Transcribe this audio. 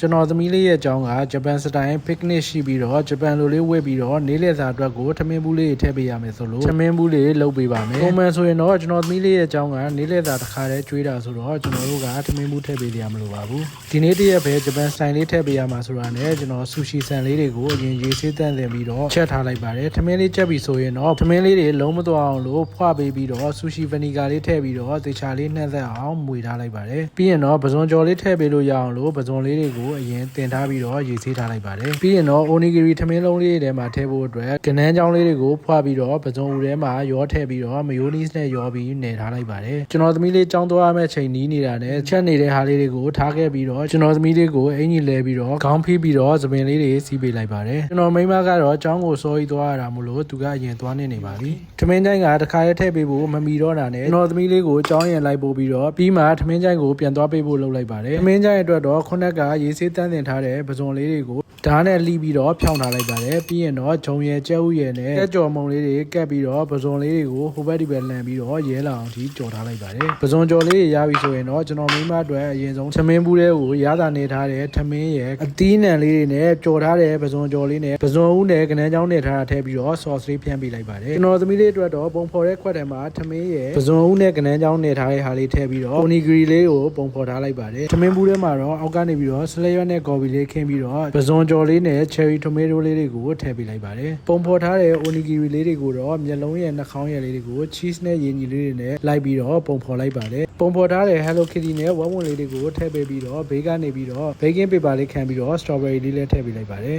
ကျွန်တော်သမီးလေးရဲ့အကြောင်းကဂျပန်စတိုင်ပစ်ကနစ်ရှိပြီးတော့ဂျပန်လိုလေးဝတ်ပြီးတော့နေ့လည်စာအတွက်ကိုထမင်းဘူးလေးထည့်ပေးရမယ်ဆိုလို့ထမင်းဘူးလေးလုပ်ပေးပါမယ်။ပုံမှန်ဆိုရင်တော့ကျွန်တော်သမီးလေးရဲ့အကြောင်းကနေ့လည်စာတစ်ခါတည်းကျွေးတာဆိုတော့ကျွန်တော်တို့ကထမင်းဘူးထည့်ပေးရမလို့ပါဘူး။ဒီနေ့တရက်ပဲဂျပန်စတိုင်လေးထည့်ပေးရမှာဆိုတာနဲ့ကျွန်တော်ဆူရှီဆန်လေးတွေကိုအရင်ရေးဆေးတန့်တင်ပြီးတော့ချက်ထားလိုက်ပါတယ်။ထမင်းလေးချက်ပြီးဆိုရင်တော့ထမင်းလေးတွေလုံးမသွားအောင်လို့ဖွာပေးပြီးတော့ဆူရှီဗနီဂါလေးထည့်ပြီးတော့သေချာလေးနှက်သက်အောင်မွေထားလိုက်ပါတယ်။ပြီးရင်တော့ပဇွန်ကြော်လေးထည့်ပေးလို့ရအောင်လို့ပဇွန်လေးတွေကိုအရင်တင်ထားပြီးတော့ရေးဆေးထားလိုက်ပါတယ်ပြီးရင်တော့အိုနီဂီရီထမင်းလုံးလေးတွေထဲမှာထည့်ဖို့အတွက်ကနန်းချောင်းလေးတွေကိုဖွာပြီးတော့ပဇွန်ဦးထဲမှာရောထည့်ပြီးတော့မယိုနီးစ်နဲ့ရောပြီးနေထားလိုက်ပါတယ်ကျွန်တော်သမီးလေးကြောင်းသွားမဲ့ချိန်နီးနေတာနဲ့ချက်နေတဲ့ဟာလေးတွေကိုထားခဲ့ပြီးတော့ကျွန်တော်သမီးလေးကိုအင်ကြီးလဲပြီးတော့ခေါင်းဖိပြီးတော့သပင်လေးတွေစီးပေးလိုက်ပါတယ်ကျွန်တော်မိန်းမကတော့ကြောင်းကိုစောကြီးသွားရတာမို့လို့သူကအရင်သွားနေပါပြီထမင်းချိုင်းကတခါရဲထည့်ပေးဖို့မမီတော့တာနဲ့ကျွန်တော်သမီးလေးကိုကြောင်းရင်လိုက်ပို့ပြီးတော့ပြီးမှထမင်းချိုင်းကိုပြန်သွားပေးဖို့လုပ်လိုက်ပါတယ်ထမင်းချိုင်းအတွက်တော့ခုနကရေးဆေးတန်းတင်ထားတဲ့ပဇွန်လေးတွေကိုဓာတ်နဲ့လှီးပြီးတော့ဖြောင်းထားလိုက်ပါတယ်ပြီးရင်တော့ဂျုံရယ်ကြက်ဥရယ်နဲ့ကြက်ကြော်မုံလေးတွေကပ်ပြီးတော့ပဇွန်လေးတွေကိုဟိုဘက်ဒီဘက်လှန်ပြီးတော့ရဲလာအောင်ဒီကြော်ထားလိုက်ပါတယ်ပဇွန်ကြော်လေးတွေရပြီဆိုရင်တော့ကျွန်တော်မိမအတွက်အရင်ဆုံးထမင်းဘူးလေးကိုရတာနေထားတဲ့ထမင်းရယ်အသီးနှံလေးတွေနဲ့ကြော်ထားတဲ့ပဇွန်ကြော်လေးနဲ့ပဇွန်ဦးနဲ့ကနန်းချောင်းနဲ့ထားတာထည့်ပြီးတော့ဆော့စ်လေးဖြန်းပေးလိုက်ပါတယ်ကျွန်တော်သမီးလေးအတွက်တော့ပုံဖော်တဲ့ခွက်ထဲမှာထမင်းရယ်ပဇွန်ဦးနဲ့ကနန်းချောင်းနဲ့ထားတဲ့ဟာလေးထည့်ပြီးတော့အိုနီဂရီလေးကိုပုံဖော်ထားလိုက်ပါတယ်ထမင်းဘူးထဲမှာတော့အောက်ကနေပြီးတော့ဆလဲရွက်နဲ့ကော်ဖီလေးခင်းပြီးတော့ပဇွန်ကြော်လေးနဲ့ချယ်ရီတိုမတိုလေးတွေကိုထည့်ပေးလိုက်ပါတယ်ပုံဖော်ထားတဲ့အိုနီဂီရီလေးတွေကိုတော့မျက်လုံးရဲ့နှာခေါင်းရဲ့လေးတွေကို cheese နဲ့ရေညီလေးတွေနဲ့လိုက်ပြီးတော့ပုံဖော်လိုက်ပါတယ်ပုံဖော်ထားတဲ့ Hello Kitty နဲ့ဝက်ဝံလေးတွေကိုထည့်ပေးပြီးတော့ဘေးကနေပြီးတော့ baking paper လေးခံပြီးတော့ strawberry လေးလည်းထည့်ပေးလိုက်ပါတယ်